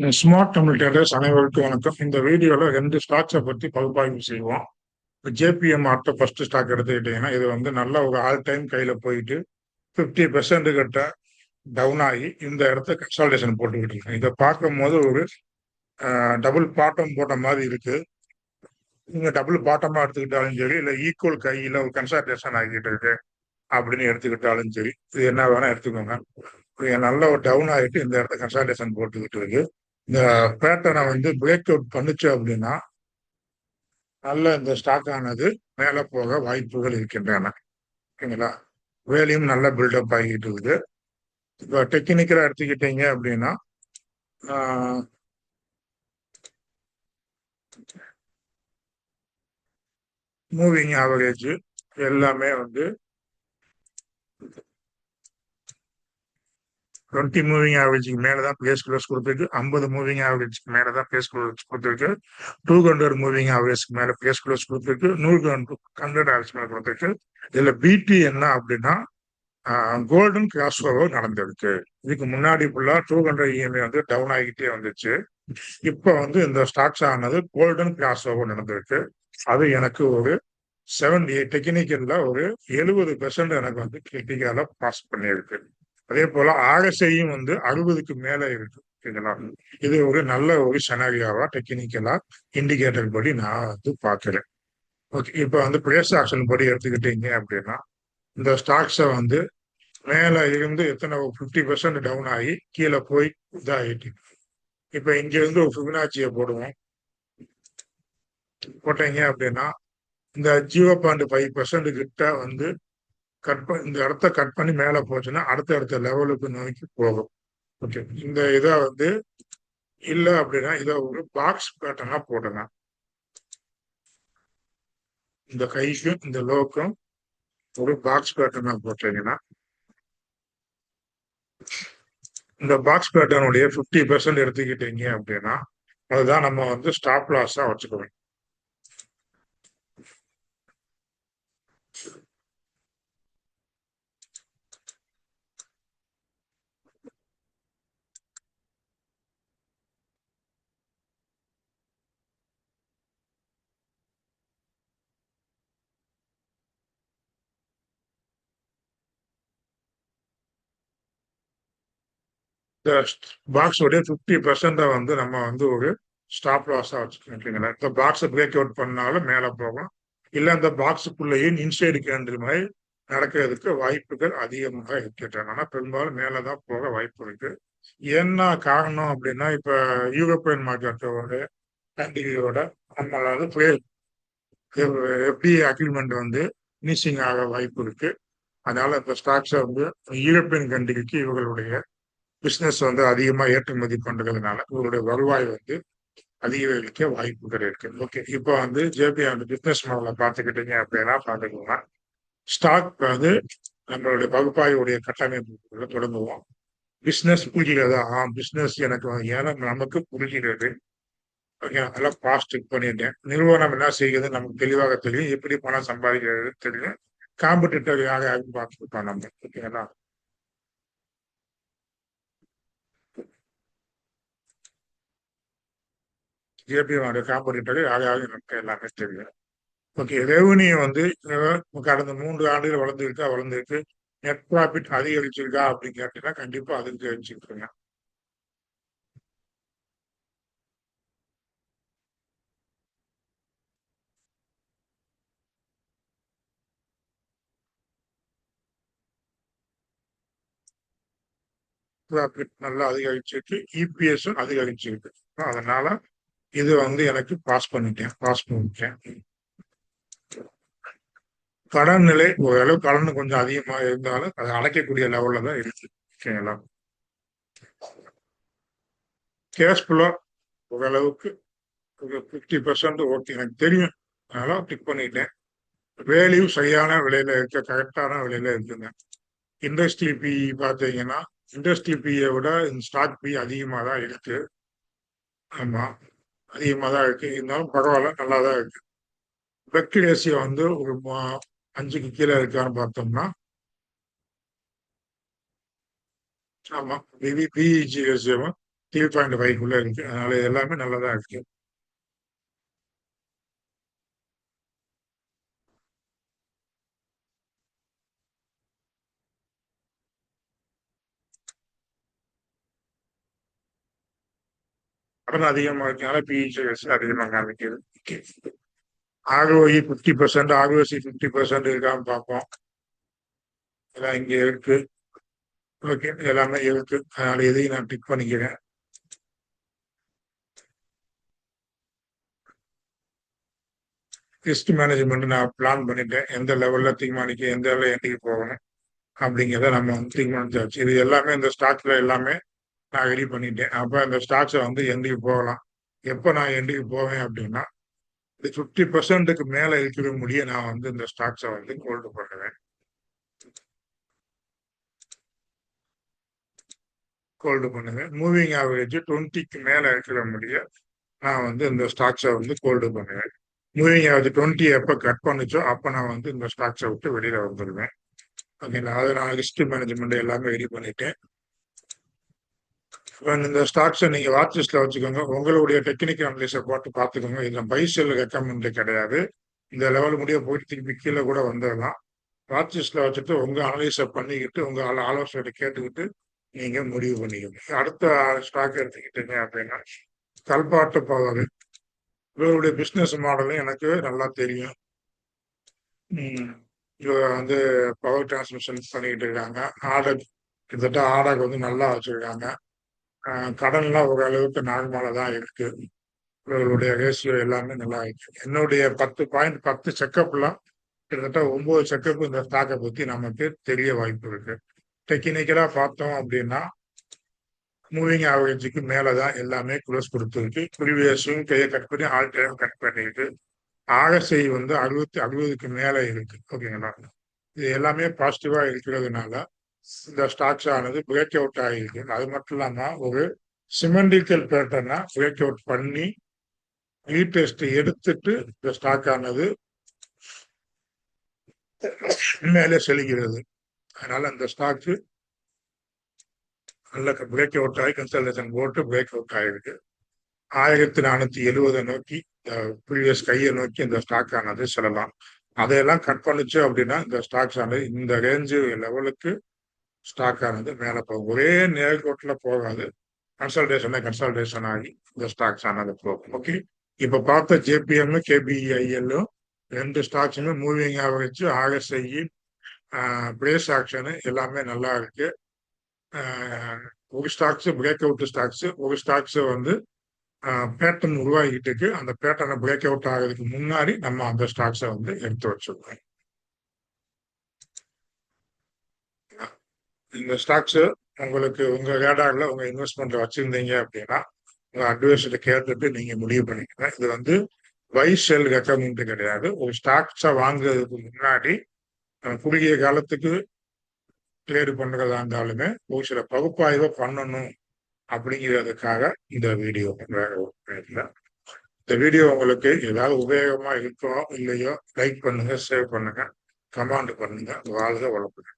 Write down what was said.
Smart Tamil traders அனைவருக்கும் வணக்கம். இந்த வீடியோல 2 ஸ்டாக்ஸை பத்தி பகுப்பாய்வு செய்வோம். ஜேபிஎம் ஆர்ட்ட ஃபர்ஸ்ட் ஸ்டாக் எடுத்துக்கிட்டீங்கன்னா, இது நல்ல ஒரு ஆல் டைம் கையில போயிட்டு 50% கிட்ட டவுன் ஆகி இந்த இடத்த கன்சால்டேஷன் போட்டுக்கிட்டு இருக்கு. இதை பார்க்கும்போது ஒரு டபுள் பாட்டம் போட்ட மாதிரி இருக்கு. நீங்க டபுள் பாட்டமா எடுத்துக்கிட்டாலும் சரி, இல்லை ஈக்குவல் கையில ஒரு கன்சால்டேஷன் ஆகிட்டு இருக்கு அப்படின்னு எடுத்துக்கிட்டாலும் சரி, இது என்ன வேணா எடுத்துக்கோங்க. நல்ல ஒரு டவுன் ஆகிட்டு இந்த இடத்த கன்சால்டேஷன் போட்டுக்கிட்டு இருக்கு. இந்த பேட்டர்னை பிரேக் அவுட் பண்ணுச்சு அப்படின்னா நல்ல இந்த ஸ்டாக் ஆனது மேல போக வாய்ப்புகள் இருக்கின்றன. ஓகேங்களா? வேலையும் நல்ல பில்டப் ஆகிட்டு இருக்குது. இப்போ டெக்னிக்கலா எடுத்துக்கிட்டீங்க அப்படின்னா மூவிங் ஆவரேஜ் எல்லாமே 20 மூவிங் ஆவரேஜுக்கு மேலதான் பிளேஸ் க்ளோஸ் கொடுத்துருக்கு. 50 மூவிங் ஆவரேஜ்க்கு மேலதான் பிளேஸ் க்ளோஸ் கொடுத்துருக்கு. 200 மூவிங் ஆவரேஜ்க்கு மேல பிளேஸ் க்ளோஸ் கொடுத்துருக்கு. 100 ஆவரேஜ் மேல கொடுத்துருக்கு. இதுல பிடி என்ன அப்படின்னா கோல்டன் கிராஸ் ஓவர் நடந்திருக்கு. இதுக்கு முன்னாடி ஃபுல்லா 200 இஎம்ஐ டவுன் ஆகிட்டே வந்துச்சு. இப்போ இந்த ஸ்டாக்ஸ் ஆனது கோல்டன் கிராஸ் ஓவர் நடந்திருக்கு. அது எனக்கு ஒரு 70 டெக்னிக்கல்ல ஒரு 70% எனக்கு கிரிட்டிக்கலா பாஸ் பண்ணியிருக்கு. அதே போல ஆர்எஸ்ஐயும் 60க்கு மேல இருக்கு. இது ஒரு நல்ல ஒரு செனாரியாவா டெக்னிக்கலா இண்டிகேட்டர் படி நான் பாக்குறேன். ஓகே, இப்ப பிரைஸ் ஆக்ஷன் படி எடுத்துக்கிட்டீங்க அப்படின்னா இந்த ஸ்டாக்ஸை மேல இருந்து எத்தனை 50% டவுன் ஆகி கீழே போய் இதாகிட்டு இப்ப இங்க இருந்து ஒரு ஃபிபனாச்சியை போடுவோம். போட்டீங்க அப்படின்னா இந்த 0.5% கிட்ட இந்த இடத்த கட் பண்ணி மேல போச்சுன்னா அடுத்த லெவலுக்கு நோக்கி போகும். ஓகே, இந்த இதை இல்ல அப்படின்னா இதை ஒரு பாக்ஸ் பேட்டர்னா போடுங்க. இந்த கைக்கும் இந்த லோக்கும் ஒரு பாக்ஸ் பேட்டர்னா போட்டீங்கன்னா இந்த பாக்ஸ் பேட்டர்னுடைய 50% எடுத்துக்கிட்டீங்க அப்படின்னா அதுதான் நம்ம ஸ்டாப் லாஸா வச்சுக்கணும். இந்த பாக்ஸோடைய 50% நம்ம ஒரு ஸ்டாப் லாஸா வச்சுக்கோங்களா. இந்த பாக்ஸை பிரேக் அவுட் பண்ணாலும் மேல போகும். இல்ல இந்த பாக்ஸுக்குள்ளேயே இன்சைடு கேண்டில் மாதிரி நடக்கிறதுக்கு வாய்ப்புகள் அதிகமாக இருக்கின்றன. ஆனா பெரும்பாலும் மேலதான் போக வாய்ப்பு இருக்கு. என்ன காரணம் அப்படின்னா இப்ப யூரோப்பியன் மார்க்கெட்டோட கேண்டிலோட நம்மளால எப்படி அக்ரிமெண்ட் மினிஷிங் ஆக வாய்ப்பு இருக்கு. அதனால இந்த ஸ்டாக்ஸை யூரோப்பியன் கண்ட்ரிக்கு இவர்களுடைய பிசினஸ் அதிகமா ஏற்றுமதி பண்றதுனால இவருடைய வருவாய் அதிகரிக்க வாய்ப்புகள் இருக்கு. ஓகே, இப்போ ஜேபி பிசினஸ் மாடலை பார்த்துக்கிட்டீங்க அப்படின்னா பாத்துக்கோங்க. ஸ்டாக் நம்மளுடைய பகுப்பாய்வுடைய கட்டமைப்பு தொடங்குவோம். பிசினஸ் புரிகிறதா? பிசினஸ் எனக்கு ஏன்னா நமக்கு புரிகிறது. அதெல்லாம் பாஸ்ட் பண்ணிட்டேன். நிறுவனம் என்ன செய்யுது நமக்கு தெளிவாக தெரியும். எப்படி பணம் சம்பாதிக்கிறது தெரியும். காம்படிட்டர் யார் யாருன்னு பார்த்துருப்போம் நம்ம. ஓகேங்களா? ஜேபியோட காம்படிட்டர் யார் யாரும் நமக்கு எல்லாமே தெரியும். ஓகே, ரெவன்யூ கடந்த 3 ஆண்டுகள் வளர்ந்துருக்கு. நெட் ப்ராஃபிட் அதிகரிச்சிருக்கா அப்படின்னு கேட்டீங்கன்னா கண்டிப்பா அதிகரிச்சிருக்குங்க. ப்ராஃபிட் நல்லா அதிகரிச்சிருக்கு. இபிஎஸும் அதிகரிச்சிருக்கு. அதனால இது எனக்கு பாஸ் பண்ணிட்டேன். கடன் நிலை ஓரளவு கடன் கொஞ்சம் அதிகமா இருந்தாலும் அதை அடைக்கக்கூடிய லெவல்ல தான் இருக்கு. ஓகேங்களா? கேஷ் ஃப்ளோ ஓரளவுக்கு ஒரு 50% ஓகே எனக்கு தெரியும். அதனால டிக் பண்ணிட்டேன். வேல்யூ சரியான விலையில இருக்க, கரெக்டான விலையில இருக்குங்க. இண்டஸ்ட்ரி பி பார்த்தீங்கன்னா இண்டஸ்ட்ரி பியை விட இந்த ஸ்டாக் பி அதிகமாக தான் இருக்கு. ஆமா, அதிகமாக தான் இருக்கு. இருந்தாலும் பரவாயில்ல, நல்லா தான் இருக்கு. பெக் ரேஷியோ ஒரு 5க்கு கீழே இருக்கான்னு பார்த்தோம்னா ஆமா, பிஇஜி ரேஷியோவும் 3.5 இருக்கு. அதனால இது எல்லாமே நல்லதா இருக்கு. கடன் அதிகமா இருக்கனால பிஇசிஎஸ் அதிகமா காமிக்குது. ஆர்ஓஇ 50%, ஆர்ஓசி 50% இருக்கான்னு பார்ப்போம். எல்லாம் இங்க இருக்கு. ஓகே, எல்லாமே இருக்கு. அதனால இதையும் நான் டிக் பண்ணிக்கிறேன். ரிஸ்க் மேனேஜ்மெண்ட் நான் பிளான் பண்ணிட்டேன். எந்த லெவல்ல தீர்மானிக்க, எந்த லெவலில் எண்ணிக்கு போகணும் அப்படிங்கிறத நம்ம வந்து தீர்மானிச்சாச்சு. இது எல்லாமே இந்த ஸ்டாக்ல எல்லாமே நான் ரெடி பண்ணிட்டேன். அப்ப இந்த ஸ்டாக்ஸை வந்து எண்ணிக்கு போகலாம். எப்போ நான் எண்ணிக்கு போவேன் அப்படின்னா, இது 50%க்கு மேல இருக்கிற முடிய நான் வந்து இந்த ஸ்டாக்ஸை வந்து ஹோல்டு பண்ணுவேன். மூவிங் ஆவரேஜ் 20க்கு மேல இருக்கிற முடிய நான் வந்து இந்த ஸ்டாக்ஸை வந்து ஹோல்டு பண்ணுவேன். மூவிங் ஆவரேஜ் 20 எப்போ கட் பண்ணுச்சோ அப்போ நான் வந்து இந்த ஸ்டாக்ஸை விட்டு வெளியில வந்துடுவேன். ஓகேங்களா? அதை நான் ரிஸ்க் மேனேஜ்மெண்ட் எல்லாமே ரெடி பண்ணிட்டேன். இந்த ஸ்டாக்ஸை நீங்க வாட்ச் லிஸ்ட்ல வச்சுக்கோங்க. உங்களுடைய டெக்னிக்கல் அனலிஸை போட்டு பார்த்துக்கோங்க. இதுல பை செல் ரெக்கமெண்ட் கிடையாது. இந்த லெவல் முடிய போயிட்டு திருப்பி கீழே கூட வந்துடலாம். வாட்ச் லிஸ்ட்ல வச்சுட்டு உங்க அனலிஸை பண்ணிக்கிட்டு உங்க ஆலோசனை கேட்டுக்கிட்டு நீங்க முடிவு பண்ணிக்கோங்க. அடுத்த ஸ்டாக் எடுத்துக்கிட்டீங்க அப்படின்னா கல்பாட்டு பவர். இவருடைய பிசினஸ் மாடலும் எனக்கு நல்லா தெரியும். இவங்க வந்து பவர் டிரான்ஸ்மிஷன் பண்ணிக்கிட்டு இருக்காங்க. ஆர்டர் கிட்டத்தட்ட ஆர்டர் வந்து நல்லா வச்சிருக்காங்க. கடன்லாம் ஓரளவுக்கு நார்மலாக தான் இருக்கு. இவர்களுடைய ரேஷியோ எல்லாமே நல்லா இருக்கு. என்னுடைய 10 செக்கப்லாம் கிட்டத்தட்ட 9 செக்கப் இந்த ஸ்டாக்கை பத்தி நமக்கு தெரிய வாய்ப்பு இருக்கு. டெக்னிக்கலா பார்த்தோம் அப்படின்னா மூவிங் ஆவரேஜுக்கு மேலதான் எல்லாமே க்ளோஸ் கொடுத்துருக்கு. ப்ரீவியஸும் கையை கட் பண்ணி ஆல் டைம் கட் பண்ணிருக்கு. ஆர்எஸ்ஐ வந்து 60க்கு மேல இருக்கு. ஓகேங்களா? இது எல்லாமே பாசிட்டிவா இருக்கிறதுனால இந்த ஸ்டாக்ஸ் ஆனது பிரேக் அவுட் ஆகிருக்கு. அது மட்டும் இல்லாம ஒரு சிமெண்டிக்கல் பேட்டர்னா பிரேக் அவுட் பண்ணி ரீடெஸ்ட் எடுத்துட்டு இந்த ஸ்டாக் ஆனது மேலே செல்கிறது. அதனால அந்த ஸ்டாக்கு நல்ல பிரேக் அவுட் ஆகி கன்சல்டேஷன் போட்டு பிரேக் அவுட் ஆகிருக்கு. 1470 நோக்கி ப்ரீவியஸ் கையை நோக்கி இந்த ஸ்டாக் ஆனது செல்லலாம். அதையெல்லாம் கட் பண்ணுச்சு அப்படின்னா இந்த ஸ்டாக்ஸ் ஆனது இந்த ரேஞ்சு லெவலுக்கு ஸ்டாக் ஆனது மேல போகும். ஒரே நேர்கோட்டில் போகாது. கன்சல்டேஷன் ஆகி இந்த ஸ்டாக்ஸ் ஆனது போகும். ஓகே, இப்ப பார்த்த ஜேபிஎம் கேபிஐஎல்லும் 2 ஸ்டாக்ஸுமே மூவிங் ஆவரேஜ் ஆர்எஸ்ஐ பிரேஸ் ஆக்ஷனு எல்லாமே நல்லா இருக்கு. ஒரு ஸ்டாக்ஸ் பிரேக் அவுட் ஸ்டாக்ஸ், ஒரு ஸ்டாக்ஸ் வந்து பேட்டர்ன் உருவாகிட்டு இருக்கு. அந்த பேட்டர்னை பிரேக் அவுட் ஆகிறதுக்கு முன்னாடி நம்ம அந்த ஸ்டாக்ஸை வந்து எடுத்து வச்சிருக்கோம். இந்த ஸ்டாக்ஸ் உங்களுக்கு உங்க ரேடார்ல உங்க இன்வெஸ்ட்மெண்ட் வச்சிருந்தீங்க அப்படின்னா உங்க அட்வைஸை கேட்டுட்டு நீங்க முடிவு பண்ணிக்கங்க. இது வந்து பை செல் ரெக்கமெண்ட் கிடையாது. ஒரு ஸ்டாக்ஸை வாங்குறதுக்கு முன்னாடி குறுகிய காலத்துக்கு ட்ரேடு பண்றதா இருந்தாலுமே ஒரு சில பகுப்பாய்வை பண்ணணும் அப்படிங்கிறதுக்காக இந்த வீடியோ. இந்த வீடியோ உங்களுக்கு ஏதாவது உபயோகமா இருக்கோ இல்லையோ லைக் பண்ணுங்க, ஷேர் பண்ணுங்க, கமெண்ட் பண்ணுங்க. வாழ்க வளர்ப்புங்க.